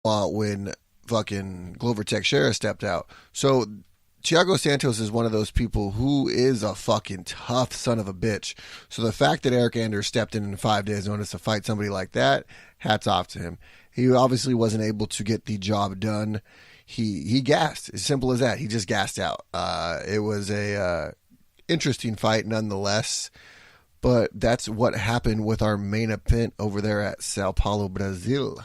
when fucking Glover Teixeira stepped out. So Thiago Santos is one of those people who is a fucking tough son of a bitch. So the fact that Eric Anders stepped in 5 days notice to fight somebody like that, hats off to him. He obviously wasn't able to get the job done. He gassed. As simple as that. He just gassed out. It was a interesting fight nonetheless. But that's what happened with our main event over there at Sao Paulo, Brazil.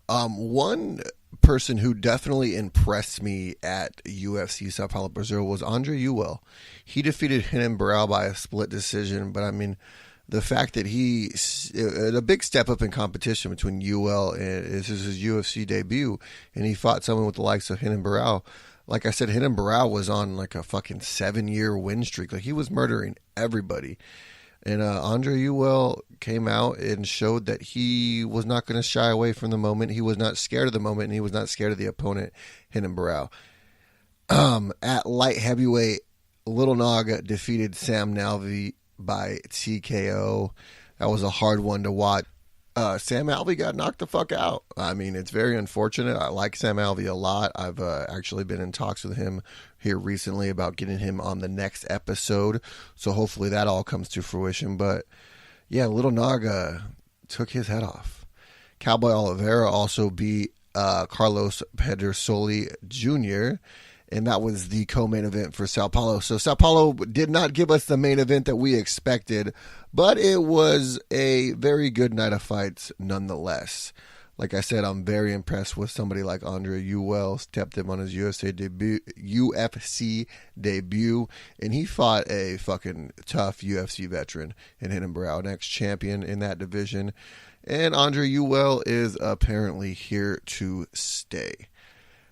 One person who definitely impressed me at UFC Sao Paulo, Brazil was Andre Ewell. He defeated Renan Barão by a split decision, but I mean, the fact that a big step up in competition between Ewell and this is his UFC debut, and he fought someone with the likes of Renan Barão. Like I said, Renan Barão was on like a fucking 7-year win streak. Like he was murdering everybody. And Andre Ewell came out and showed that he was not going to shy away from the moment. He was not scared of the moment, and he was not scared of the opponent, Renan Barão. At light heavyweight, Little Nog defeated Sam Alvey by TKO. That was a hard one to watch. Sam Alvey got knocked the fuck out. I mean, it's very unfortunate. I like Sam Alvey a lot. I've actually been in talks with him here recently about getting him on the next episode. So hopefully that all comes to fruition. But yeah, Little Nog took his head off. Cowboy Oliveira also beat Carlos Pedersoli Jr., and that was the co-main event for Sao Paulo. So Sao Paulo did not give us the main event that we expected, but it was a very good night of fights nonetheless. Like I said, I'm very impressed with somebody like Andre Ewell. Stepped him on his UFC debut, and he fought a fucking tough UFC veteran in Renan Barão, next champion in that division. And Andre Ewell is apparently here to stay.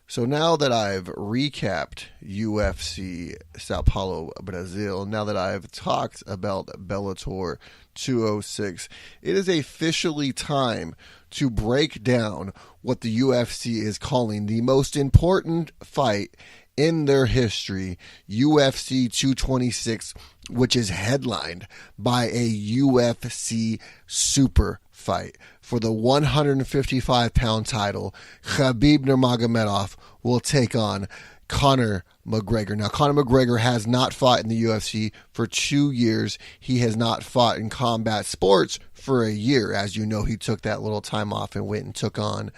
So now that I've recapped UFC Sao Paulo, Brazil, now that I've talked about Bellator 206, it is officially time to break down what the UFC is calling the most important fight in their history, UFC 226, which is headlined by a UFC super fight. For the 155-pound title, Khabib Nurmagomedov will take on Conor McGregor. Now, Conor McGregor has not fought in the UFC for 2 years. He has not fought in combat sports for a year. As you know, he took that little time off and went and took on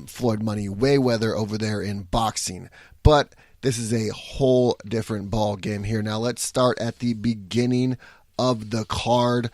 Floyd Money Mayweather over there in boxing. But this is a whole different ball game here. Now, let's start at the beginning of the card.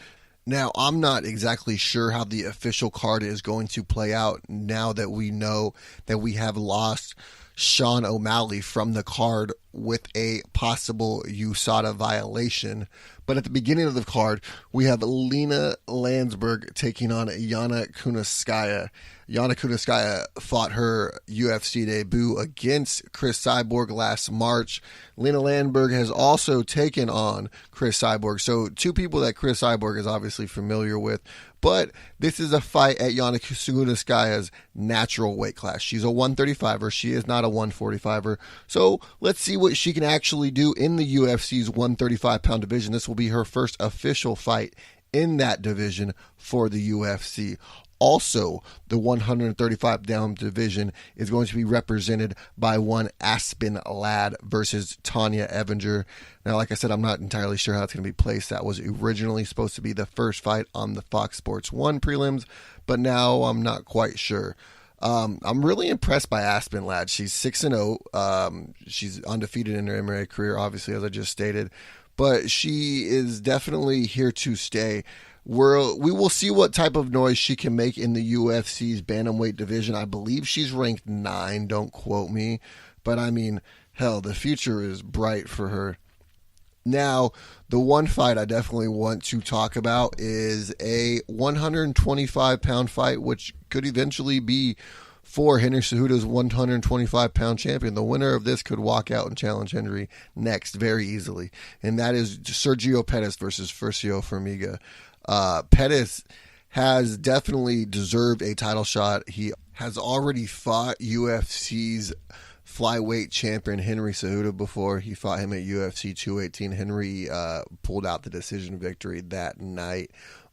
Now, I'm not exactly sure how the official card is going to play out now that we know that we have lost Sean O'Malley from the card with a possible USADA violation. But at the beginning of the card, we have Lena Landsberg taking on Yana Kunitskaya. Yana Kunitskaya fought her UFC debut against Chris Cyborg last March. Lena Landsberg has also taken on Chris Cyborg. So two people that Chris Cyborg is obviously familiar with. But this is a fight at Yana Kunitskaya's natural weight class. She's a 135er. She is not a 145er. So let's see what she can actually do in the UFC's 135-pound division. This will be her first official fight in that division for the UFC. Also, the 135-pound division is going to be represented by one Aspen Ladd versus Tanya Evinger. Now, like I said, I'm not entirely sure how it's going to be placed. That was originally supposed to be the first fight on the Fox Sports 1 prelims, but now I'm not quite sure. I'm really impressed by Aspen Ladd. She's 6-0. She's undefeated in her MMA career, obviously, as I just stated. But she is definitely here to stay. We will see what type of noise she can make in the UFC's bantamweight division. I believe she's ranked 9. Don't quote me. But I mean, hell, the future is bright for her. Now, the one fight I definitely want to talk about is a 125-pound fight, which could eventually be for Henry Cejudo's 125-pound champion. The winner of this could walk out and challenge Henry next very easily. And that is Sergio Pettis versus Furcio Formiga. Pettis has definitely deserved a title shot. He has already fought UFC's flyweight champion Henry Cejudo before. He fought him at UFC 218. Henry pulled out the decision victory that night.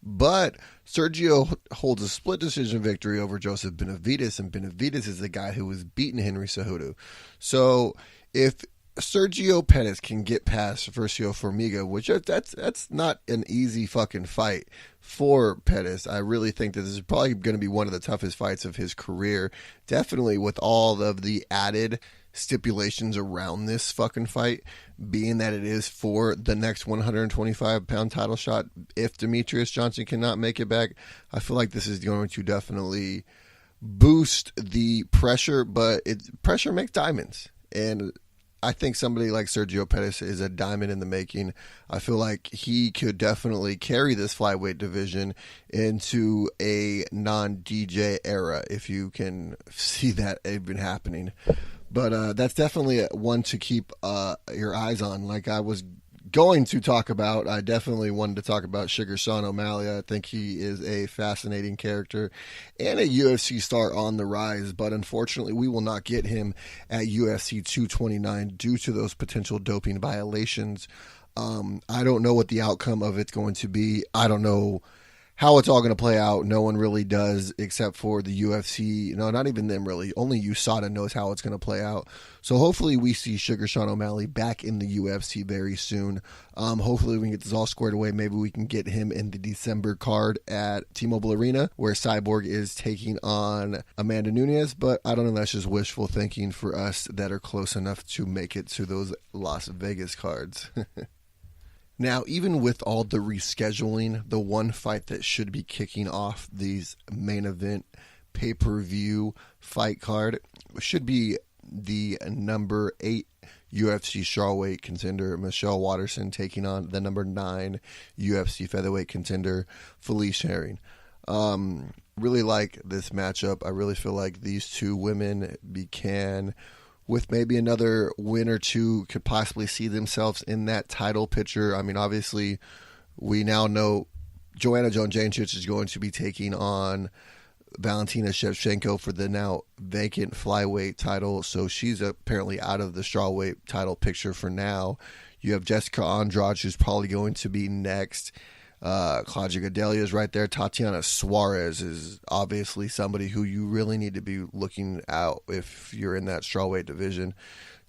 But Sergio holds a split decision victory over Joseph Benavidez, and Benavidez is the guy who was beating Henry Cejudo. So if Sergio Pettis can get past Versio Formiga, which that's not an easy fucking fight for Pettis. I really think that this is probably going to be one of the toughest fights of his career. Definitely with all of the added stipulations around this fucking fight, being that it is for the next 125-pound title shot. If Demetrius Johnson cannot make it back, I feel like this is going to definitely boost the pressure, but pressure makes diamonds. And I think somebody like Sergio Pettis is a diamond in the making. I feel like he could definitely carry this flyweight division into a non-DJ era, if you can see that even happening. But that's definitely one to keep your eyes on. Like I was going to talk about, I definitely wanted to talk about Sugar Sean O'Malley. I think he is a fascinating character and a UFC star on the rise. But unfortunately, we will not get him at UFC 229 due to those potential doping violations. I don't know what the outcome of it's going to be. I don't know how it's all going to play out. No one really does, except for the UFC. No, not even them really. Only USADA knows how it's going to play out. So hopefully we see Sugar Sean O'Malley back in the UFC very soon. Hopefully we can get this all squared away. Maybe we can get him in the December card at T-Mobile Arena, where Cyborg is taking on Amanda Nunes. But I don't know, that's just wishful thinking for us that are close enough to make it to those Las Vegas cards. Now, even with all the rescheduling, the one fight that should be kicking off these main event pay-per-view fight card should be the number 8 UFC strawweight contender, Michelle Waterson, taking on the number 9 UFC featherweight contender, Felice Herring. Really like this matchup. I really feel like these two women can, with maybe another win or two, could possibly see themselves in that title picture. I mean, obviously, we now know Joanna Jędrzejczyk is going to be taking on Valentina Shevchenko for the now vacant flyweight title, so she's apparently out of the strawweight title picture for now. You have Jessica Andrade, who's probably going to be next. Claudia Gadelha is right there. Tatiana Suarez is obviously somebody who you really need to be looking out if you're in that strawweight division.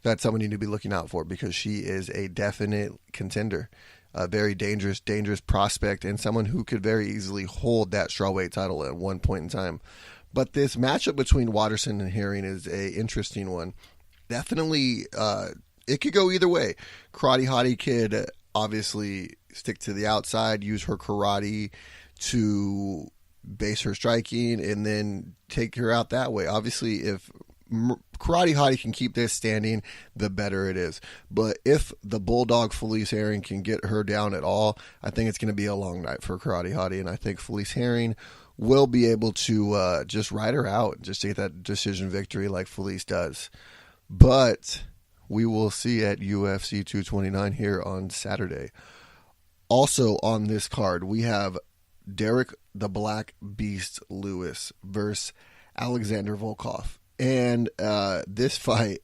That's someone you need to be looking out for because she is a definite contender, a very dangerous prospect, and someone who could very easily hold that strawweight title at one point in time. But this matchup between Waterson and Herring is a interesting one. Definitely, it could go either way. Karate Hottie could obviously stick to the outside, use her karate to base her striking, and then take her out that way. Obviously, if Karate Hottie can keep this standing, the better it is. But if the Bulldog Felice Herring can get her down at all, I think it's going to be a long night for Karate Hottie, and I think Felice Herring will be able to just ride her out, just to get that decision victory like Felice does. But we will see at UFC 229 here on Saturday. Also on this card, we have Derek the Black Beast Lewis versus Alexander Volkov. And this fight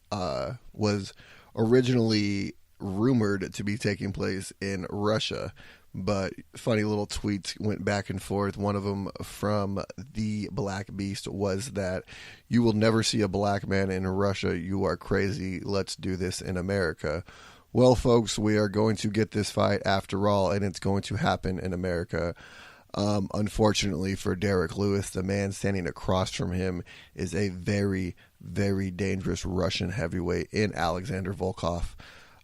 was originally rumored to be taking place in Russia, but funny little tweets went back and forth. One of them from the Black Beast was that you will never see a black man in Russia. You are crazy. Let's do this in America. Well, folks, we are going to get this fight after all, and it's going to happen in America. Unfortunately for Derek Lewis, the man standing across from him is a very, very dangerous Russian heavyweight in Alexander Volkov.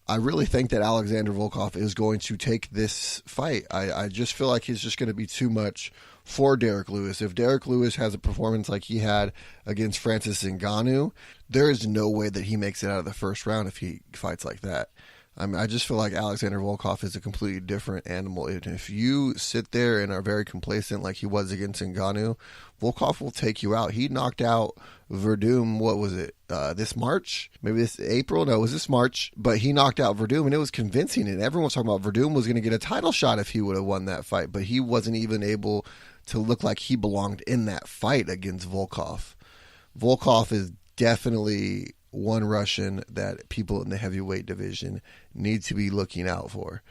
I really think that Alexander Volkov is going to take this fight. I just feel like he's just going to be too much for Derek Lewis. If Derek Lewis has a performance like he had against Francis Ngannou, there is no way that he makes it out of the first round if he fights like that. I mean, I just feel like Alexander Volkov is a completely different animal. And if you sit there and are very complacent like he was against Ngannou, Volkov will take you out. He knocked out Verdum, what was it, this March? Maybe this April? No, it was this March. But he knocked out Verdum, and it was convincing. And everyone was talking about Verdum was going to get a title shot if he would have won that fight. But he wasn't even able to look like he belonged in that fight against Volkov. Volkov is definitely one Russian that people in the heavyweight division need to be looking out for.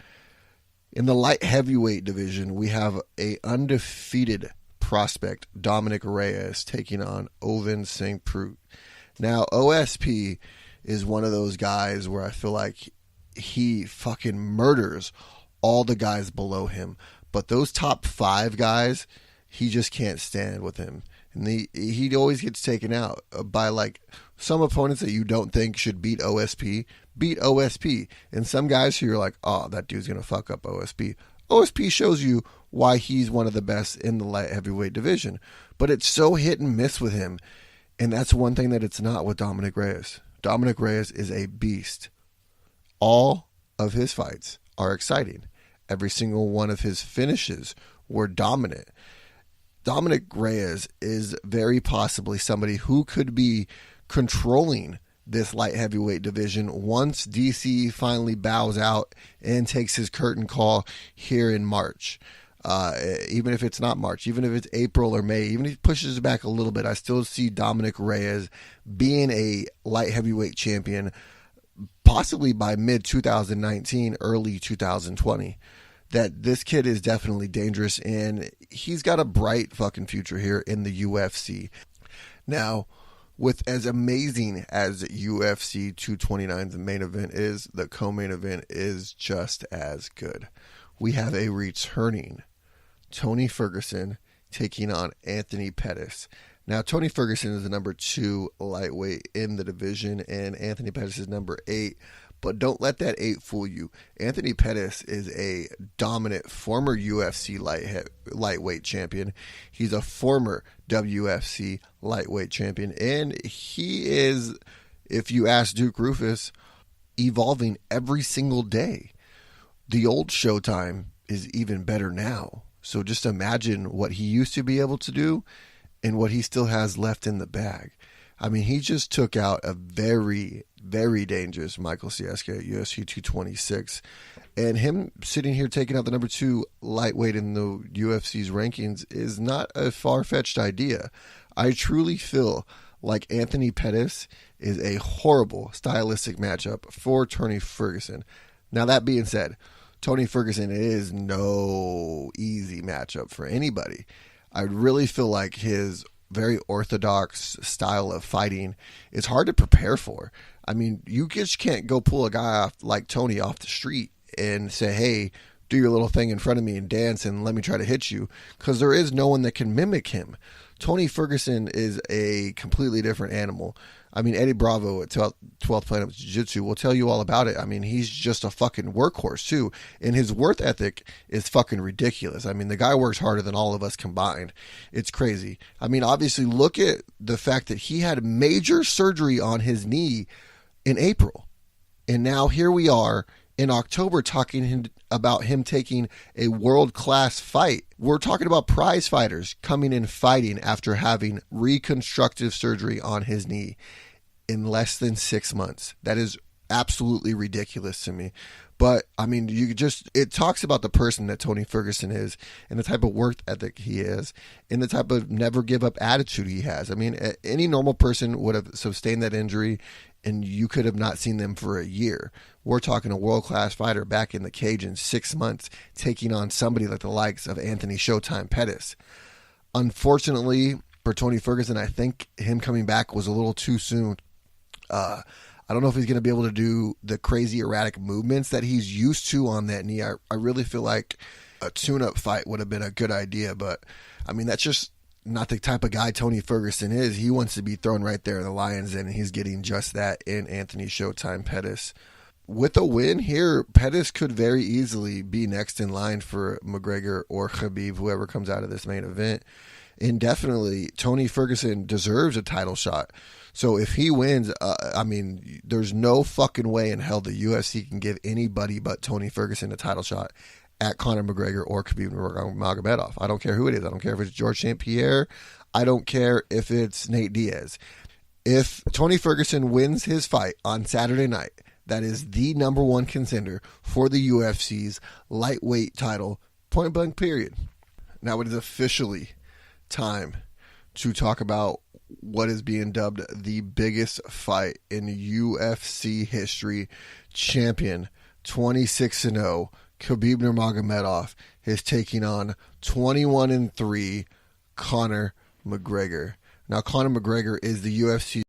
In the light heavyweight division, we have a undefeated prospect, Dominic Reyes, taking on Ovince St. Preux. Now, OSP is one of those guys where I feel like he fucking murders all the guys below him. But those top 5 guys, he just can't stand with him. And he always gets taken out by like some opponents that you don't think should beat OSP. And some guys who you're like, oh, that dude's going to fuck up OSP. OSP shows you why he's one of the best in the light heavyweight division. But it's so hit and miss with him. And that's one thing that it's not with Dominic Reyes. Dominic Reyes is a beast. All of his fights are exciting. Every single one of his finishes were dominant. Dominic Reyes is very possibly somebody who could be controlling this light heavyweight division once DC finally bows out and takes his curtain call here in March. Even if it's not March, even if it's April or May, even if he pushes it back a little bit, I still see Dominic Reyes being a light heavyweight champion possibly by mid-2019, early 2020. That this kid is definitely dangerous, and he's got a bright fucking future here in the UFC. Now, with as amazing as UFC 229's main event is, the co-main event is just as good. We have a returning Tony Ferguson taking on Anthony Pettis. Now, Tony Ferguson is the number 2 lightweight in the division, and Anthony Pettis is number 8. But don't let that 8 fool you. Anthony Pettis is a dominant former UFC lightweight champion. He's a former WFC lightweight champion. And he is, if you ask Duke Rufus, evolving every single day. The old Showtime is even better now. So just imagine what he used to be able to do and what he still has left in the bag. I mean, he just took out a very, very dangerous Michael Sieska at UFC 226. And him sitting here taking out the number 2 lightweight in the UFC's rankings is not a far-fetched idea. I truly feel like Anthony Pettis is a horrible stylistic matchup for Tony Ferguson. Now, that being said, Tony Ferguson is no easy matchup for anybody. I really feel like his very orthodox style of fighting is hard to prepare for. I mean, you just can't go pull a guy off like Tony off the street and say, hey, do your little thing in front of me and dance and let me try to hit you, because there is no one that can mimic him. Tony Ferguson is a completely different animal. I mean, Eddie Bravo at 12th Planet Jiu-Jitsu will tell you all about it. I mean, he's just a fucking workhorse, too. And his work ethic is fucking ridiculous. I mean, the guy works harder than all of us combined. It's crazy. I mean, obviously, look at the fact that he had major surgery on his knee in April. And now here we are in October talking about him taking a world-class fight. We're talking about prize fighters coming in fighting after having reconstructive surgery on his knee in less than 6 months. That is absolutely ridiculous to me. But, I mean, it talks about the person that Tony Ferguson is and the type of work ethic he is and the type of never give up attitude he has. I mean, any normal person would have sustained that injury and you could have not seen them for a year. We're talking a world-class fighter back in the cage in 6 months, taking on somebody like the likes of Anthony Showtime Pettis. Unfortunately for Tony Ferguson, I think him coming back was a little too soon. I don't know if he's going to be able to do the crazy erratic movements that he's used to on that knee. I really feel like a tune-up fight would have been a good idea, but I mean, that's just not the type of guy Tony Ferguson is. He wants to be thrown right there in the lion's den, and he's getting just that in Anthony Showtime Pettis. With a win here, Pettis could very easily be next in line for McGregor or Khabib, whoever comes out of this main event. And definitely, Tony Ferguson deserves a title shot. So if he wins, I mean, there's no fucking way in hell the UFC can give anybody but Tony Ferguson a title shot at Conor McGregor or Khabib Nurmagomedov. I don't care who it is. I don't care if it's George St. Pierre. I don't care if it's Nate Diaz. If Tony Ferguson wins his fight on Saturday night, that is the number 1 contender for the UFC's lightweight title, point blank period. Now it is officially time to talk about what is being dubbed the biggest fight in UFC history. Champion 26-0 Khabib Nurmagomedov is taking on 21-3 Conor McGregor. Now, Conor McGregor is the UFC